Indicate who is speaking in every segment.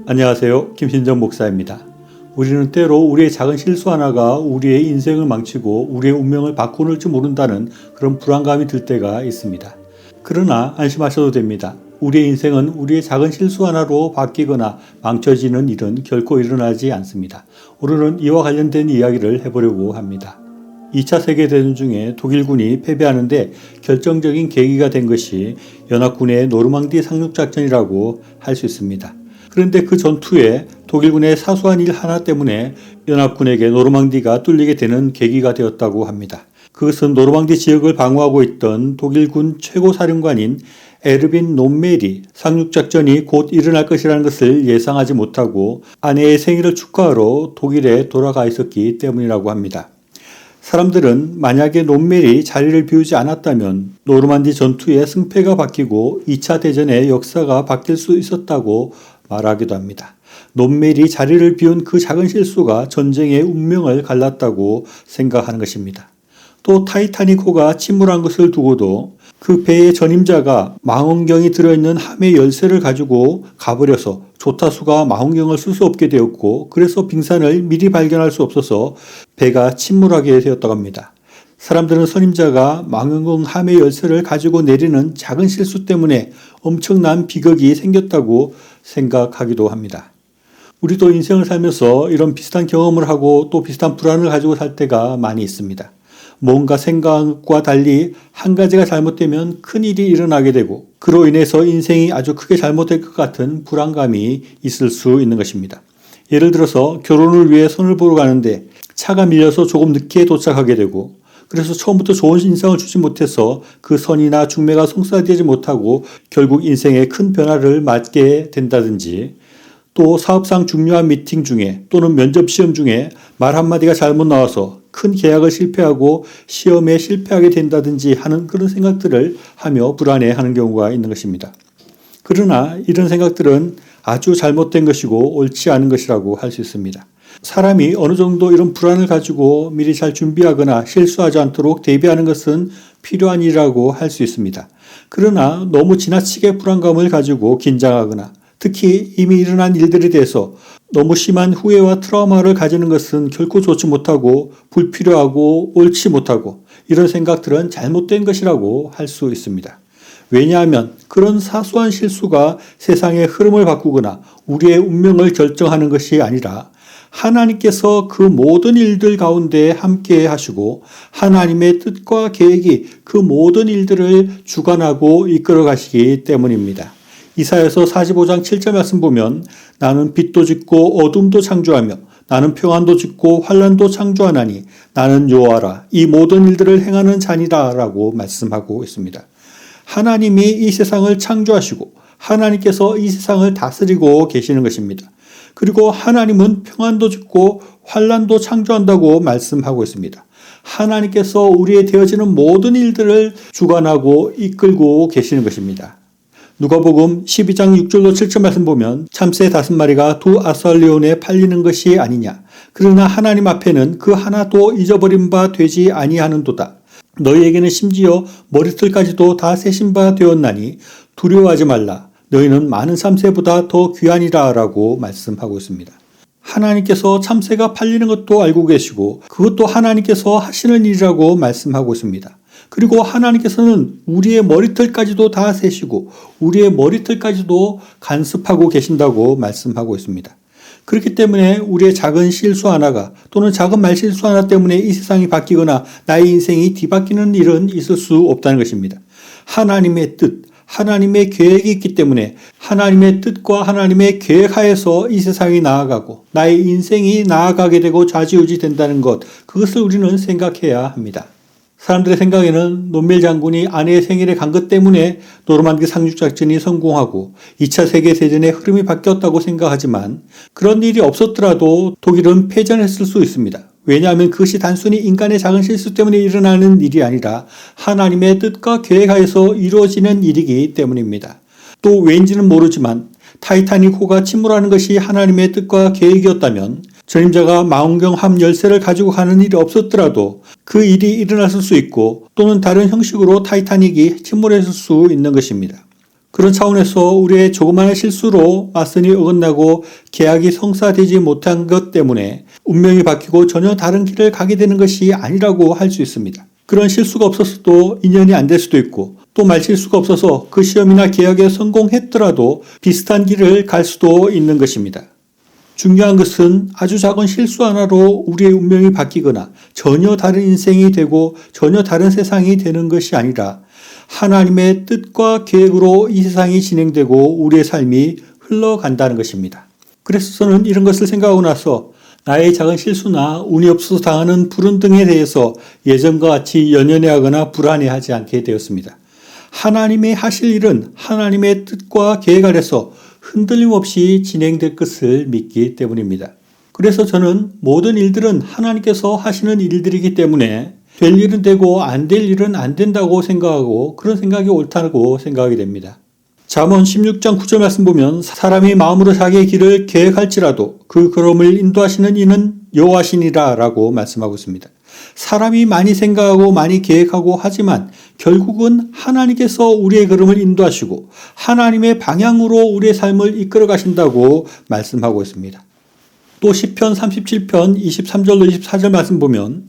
Speaker 1: 안녕하세요. 김신정 목사입니다. 우리는 때로 우리의 작은 실수 하나가 우리의 인생을 망치고 우리의 운명을 바꾸는지 모른다는 그런 불안감이 들 때가 있습니다. 그러나 안심하셔도 됩니다. 우리의 인생은 우리의 작은 실수 하나로 바뀌거나 망쳐지는 일은 결코 일어나지 않습니다. 오늘은 이와 관련된 이야기를 해보려고 합니다. 2차 세계대전 중에 독일군이 패배하는데 결정적인 계기가 된 것이 연합군의 노르망디 상륙작전이라고 할 수 있습니다. 그런데 그 전투에 독일군의 사소한 일 하나 때문에 연합군에게 노르망디가 뚫리게 되는 계기가 되었다고 합니다. 그것은 노르망디 지역을 방어하고 있던 독일군 최고 사령관인 에르빈 롬멜이 상륙작전이 곧 일어날 것이라는 것을 예상하지 못하고 아내의 생일을 축하하러 독일에 돌아가 있었기 때문이라고 합니다. 사람들은 만약에 롬멜이 자리를 비우지 않았다면 노르만디 전투의 승패가 바뀌고 2차 대전의 역사가 바뀔 수 있었다고 말하기도 합니다. 롬멜이 자리를 비운 그 작은 실수가 전쟁의 운명을 갈랐다고 생각하는 것입니다. 또 타이타닉호가 침몰한 것을 두고도 그 배의 전임자가 망원경이 들어있는 함의 열쇠를 가지고 가버려서 조타수가 망원경을 쓸 수 없게 되었고 그래서 빙산을 미리 발견할 수 없어서 배가 침몰하게 되었다고 합니다. 사람들은 선임자가 망원경 함의 열쇠를 가지고 내리는 작은 실수 때문에 엄청난 비극이 생겼다고 생각하기도 합니다. 우리도 인생을 살면서 이런 비슷한 경험을 하고 또 비슷한 불안을 가지고 살 때가 많이 있습니다. 뭔가 생각과 달리 한 가지가 잘못되면 큰일이 일어나게 되고 그로 인해서 인생이 아주 크게 잘못될 것 같은 불안감이 있을 수 있는 것입니다. 예를 들어서 결혼을 위해 선을 보러 가는데 차가 밀려서 조금 늦게 도착하게 되고 그래서 처음부터 좋은 인상을 주지 못해서 그 선이나 중매가 성사되지 못하고 결국 인생에 큰 변화를 맞게 된다든지 또 사업상 중요한 미팅 중에 또는 면접 시험 중에 말 한마디가 잘못 나와서 큰 계약을 실패하고 시험에 실패하게 된다든지 하는 그런 생각들을 하며 불안해하는 경우가 있는 것입니다. 그러나 이런 생각들은 아주 잘못된 것이고 옳지 않은 것이라고 할 수 있습니다. 사람이 어느 정도 이런 불안을 가지고 미리 잘 준비하거나 실수하지 않도록 대비하는 것은 필요한 일이라고 할 수 있습니다. 그러나 너무 지나치게 불안감을 가지고 긴장하거나 특히 이미 일어난 일들에 대해서 너무 심한 후회와 트라우마를 가지는 것은 결코 좋지 못하고 불필요하고 옳지 못하고 이런 생각들은 잘못된 것이라고 할 수 있습니다. 왜냐하면 그런 사소한 실수가 세상의 흐름을 바꾸거나 우리의 운명을 결정하는 것이 아니라 하나님께서 그 모든 일들 가운데 함께 하시고 하나님의 뜻과 계획이 그 모든 일들을 주관하고 이끌어 가시기 때문입니다. 이사야서 45장 7절 말씀 보면 나는 빛도 짓고 어둠도 창조하며 나는 평안도 짓고 환난도 창조하나니 나는 여호와라 이 모든 일들을 행하는 자니라 라고 말씀하고 있습니다. 하나님이 이 세상을 창조하시고 하나님께서 이 세상을 다스리고 계시는 것입니다. 그리고 하나님은 평안도 짓고 환난도 창조한다고 말씀하고 있습니다. 하나님께서 우리의 되어지는 모든 일들을 주관하고 이끌고 계시는 것입니다. 누가복음 12장 6절로 7절 말씀 보면 참새 5마리가 두 아살리온에 팔리는 것이 아니냐. 그러나 하나님 앞에는 그 하나도 잊어버린 바 되지 아니하는도다. 너희에게는 심지어 머리털까지도 다 세신 바 되었나니 두려워하지 말라. 너희는 많은 참새보다 더 귀하니라 라고 말씀하고 있습니다. 하나님께서 참새가 팔리는 것도 알고 계시고 그것도 하나님께서 하시는 일이라고 말씀하고 있습니다. 그리고 하나님께서는 우리의 머리털까지도 다 세시고 우리의 머리털까지도 간섭하고 계신다고 말씀하고 있습니다. 그렇기 때문에 우리의 작은 실수 하나가 또는 작은 말실수 하나 때문에 이 세상이 바뀌거나 나의 인생이 뒤바뀌는 일은 있을 수 없다는 것입니다. 하나님의 뜻, 하나님의 계획이 있기 때문에 하나님의 뜻과 하나님의 계획 하에서 이 세상이 나아가고 나의 인생이 나아가게 되고 좌지우지 된다는 것, 그것을 우리는 생각해야 합니다. 사람들의 생각에는 롬멜 장군이 아내의 생일에 간 것 때문에 노르만디 상륙작전이 성공하고 2차 세계대전의 흐름이 바뀌었다고 생각하지만 그런 일이 없었더라도 독일은 패전했을 수 있습니다. 왜냐하면 그것이 단순히 인간의 작은 실수 때문에 일어나는 일이 아니라 하나님의 뜻과 계획하에서 이루어지는 일이기 때문입니다. 또 왠지는 모르지만 타이타닉호가 침몰하는 것이 하나님의 뜻과 계획이었다면 전임자가 망원경 함 열쇠를 가지고 가는 일이 없었더라도 그 일이 일어났을 수 있고 또는 다른 형식으로 타이타닉이 침몰했을 수 있는 것입니다. 그런 차원에서 우리의 조그마한 실수로 맞선이 어긋나고 계약이 성사되지 못한 것 때문에 운명이 바뀌고 전혀 다른 길을 가게 되는 것이 아니라고 할 수 있습니다. 그런 실수가 없었어도 인연이 안 될 수도 있고 또 말실수가 없어서 그 시험이나 계약에 성공했더라도 비슷한 길을 갈 수도 있는 것입니다. 중요한 것은 아주 작은 실수 하나로 우리의 운명이 바뀌거나 전혀 다른 인생이 되고 전혀 다른 세상이 되는 것이 아니라 하나님의 뜻과 계획으로 이 세상이 진행되고 우리의 삶이 흘러간다는 것입니다. 그래서 저는 이런 것을 생각하고 나서 나의 작은 실수나 운이 없어서 당하는 불운등에 대해서 예전과 같이 연연해하거나 불안해하지 않게 되었습니다. 하나님의 하실 일은 하나님의 뜻과 계획 아래서 흔들림 없이 진행될 것을 믿기 때문입니다. 그래서 저는 모든 일들은 하나님께서 하시는 일들이기 때문에 될 일은 되고 안 될 일은 안 된다고 생각하고 그런 생각이 옳다고 생각하게 됩니다. 잠언 16장 9절 말씀 보면 사람이 마음으로 자기의 길을 계획할지라도 그 걸음을 인도하시는 이는 여호와시니라 라고 말씀하고 있습니다. 사람이 많이 생각하고 많이 계획하고 하지만 결국은 하나님께서 우리의 걸음을 인도하시고 하나님의 방향으로 우리의 삶을 이끌어 가신다고 말씀하고 있습니다. 또 시편 37편 23절로 24절 말씀 보면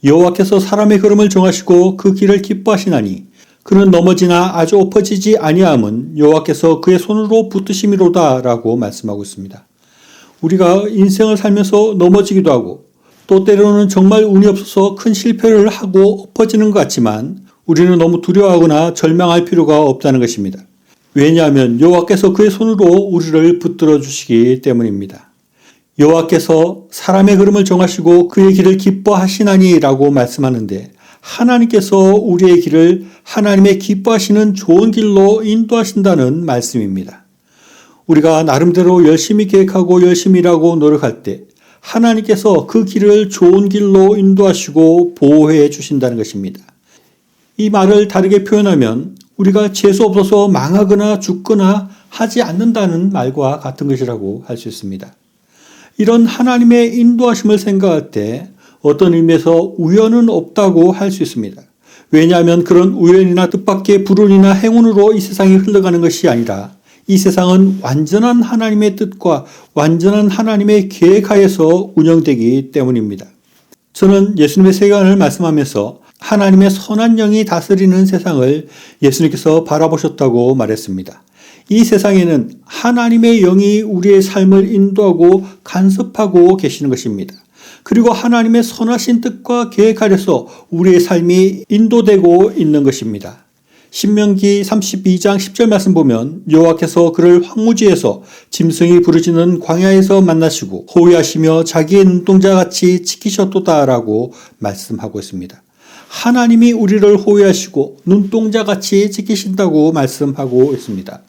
Speaker 1: 여호와께서 사람의 걸음을 정하시고 그 길을 기뻐하시나니 그는 넘어지나 아주 엎어지지 아니함은 여호와께서 그의 손으로 붙드심이로다 라고 말씀하고 있습니다. 우리가 인생을 살면서 넘어지기도 하고 또 때로는 정말 운이 없어서 큰 실패를 하고 엎어지는 것 같지만 우리는 너무 두려워하거나 절망할 필요가 없다는 것입니다. 왜냐하면 여호와께서 그의 손으로 우리를 붙들어 주시기 때문입니다. 여호와께서 사람의 걸음을 정하시고 그의 길을 기뻐하시나니 라고 말씀하는데 하나님께서 우리의 길을 하나님의 기뻐하시는 좋은 길로 인도하신다는 말씀입니다. 우리가 나름대로 열심히 계획하고 열심히 일하고 노력할 때 하나님께서 그 길을 좋은 길로 인도하시고 보호해 주신다는 것입니다. 이 말을 다르게 표현하면 우리가 재수 없어서 망하거나 죽거나 하지 않는다는 말과 같은 것이라고 할 수 있습니다. 이런 하나님의 인도하심을 생각할 때 어떤 의미에서 우연은 없다고 할 수 있습니다. 왜냐하면 그런 우연이나 뜻밖의 불운이나 행운으로 이 세상이 흘러가는 것이 아니라 이 세상은 완전한 하나님의 뜻과 완전한 하나님의 계획하에서 운영되기 때문입니다. 저는 예수님의 세계관을 말씀하면서 하나님의 선한 영이 다스리는 세상을 예수님께서 바라보셨다고 말했습니다. 이 세상에는 하나님의 영이 우리의 삶을 인도하고 간섭하고 계시는 것입니다. 그리고 하나님의 선하신 뜻과 계획 아래서 우리의 삶이 인도되고 있는 것입니다. 신명기 32장 10절 말씀 보면 여호와께서 그를 황무지에서 짐승이 부르짖는 광야에서 만나시고 호위하시며 자기의 눈동자같이 지키셨도다 라고 말씀하고 있습니다. 하나님이 우리를 호위하시고 눈동자같이 지키신다고 말씀하고 있습니다.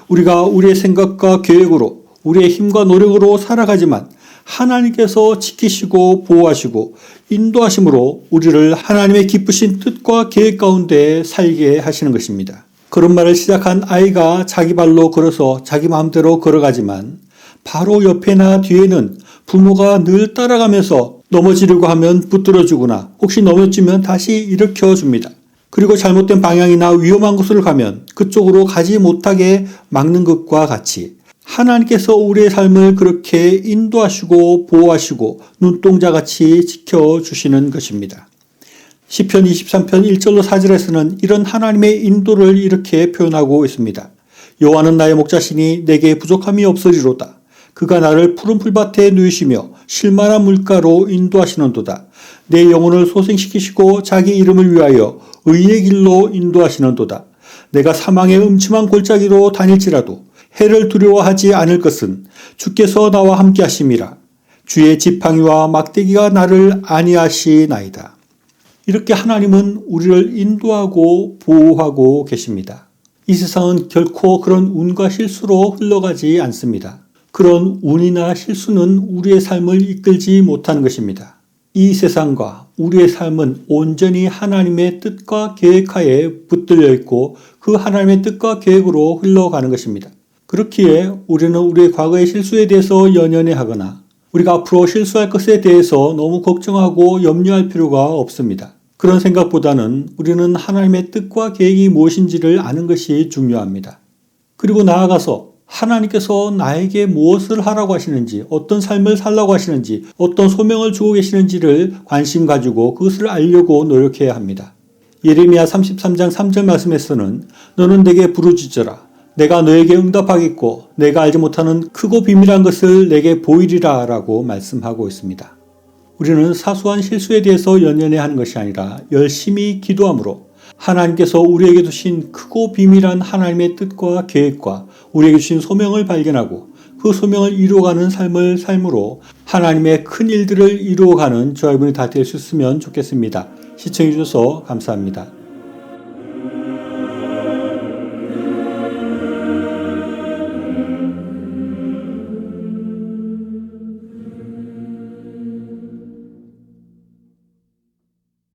Speaker 1: 우리가 우리의 생각과 계획으로 우리의 힘과 노력으로 살아가지만 하나님께서 지키시고 보호하시고 인도하심으로 우리를 하나님의 기쁘신 뜻과 계획 가운데 살게 하시는 것입니다. 걸음마를 시작한 아이가 자기 발로 걸어서 자기 마음대로 걸어가지만 바로 옆에나 뒤에는 부모가 늘 따라가면서 넘어지려고 하면 붙들어주거나 혹시 넘어지면 다시 일으켜줍니다. 그리고 잘못된 방향이나 위험한 곳으로 가면 그쪽으로 가지 못하게 막는 것과 같이 하나님께서 우리의 삶을 그렇게 인도하시고 보호하시고 눈동자같이 지켜주시는 것입니다. 시편 23편 1절로 4절에서는 이런 하나님의 인도를 이렇게 표현하고 있습니다. 여호와는 나의 목자시니 내게 부족함이 없으리로다. 그가 나를 푸른 풀밭에 누이시며 실만한 물가로 인도하시는도다. 내 영혼을 소생시키시고 자기 이름을 위하여 의의 길로 인도하시는도다. 내가 사망의 음침한 골짜기로 다닐지라도 해를 두려워하지 않을 것은 주께서 나와 함께 하심이라. 주의 지팡이와 막대기가 나를 안위하시나이다. 이렇게 하나님은 우리를 인도하고 보호하고 계십니다. 이 세상은 결코 그런 운과 실수로 흘러가지 않습니다. 그런 운이나 실수는 우리의 삶을 이끌지 못하는 것입니다. 이 세상과 우리의 삶은 온전히 하나님의 뜻과 계획하에 붙들려 있고 그 하나님의 뜻과 계획으로 흘러가는 것입니다. 그렇기에 우리는 우리의 과거의 실수에 대해서 연연해하거나 우리가 앞으로 실수할 것에 대해서 너무 걱정하고 염려할 필요가 없습니다. 그런 생각보다는 우리는 하나님의 뜻과 계획이 무엇인지를 아는 것이 중요합니다. 그리고 나아가서 하나님께서 나에게 무엇을 하라고 하시는지, 어떤 삶을 살라고 하시는지, 어떤 소명을 주고 계시는지를 관심 가지고 그것을 알려고 노력해야 합니다. 예레미야 33장 3절 말씀에서는 너는 내게 부르짖어라. 내가 너에게 응답하겠고 내가 알지 못하는 크고 비밀한 것을 내게 보이리라 라고 말씀하고 있습니다. 우리는 사소한 실수에 대해서 연연해 하는 것이 아니라 열심히 기도함으로 하나님께서 우리에게 주신 크고 비밀한 하나님의 뜻과 계획과 우리에게 주신 소명을 발견하고 그 소명을 이루어가는 삶을 삶으로 하나님의 큰 일들을 이루어가는 저와 여러분이 다 될 수 있으면 좋겠습니다. 시청해 주셔서 감사합니다.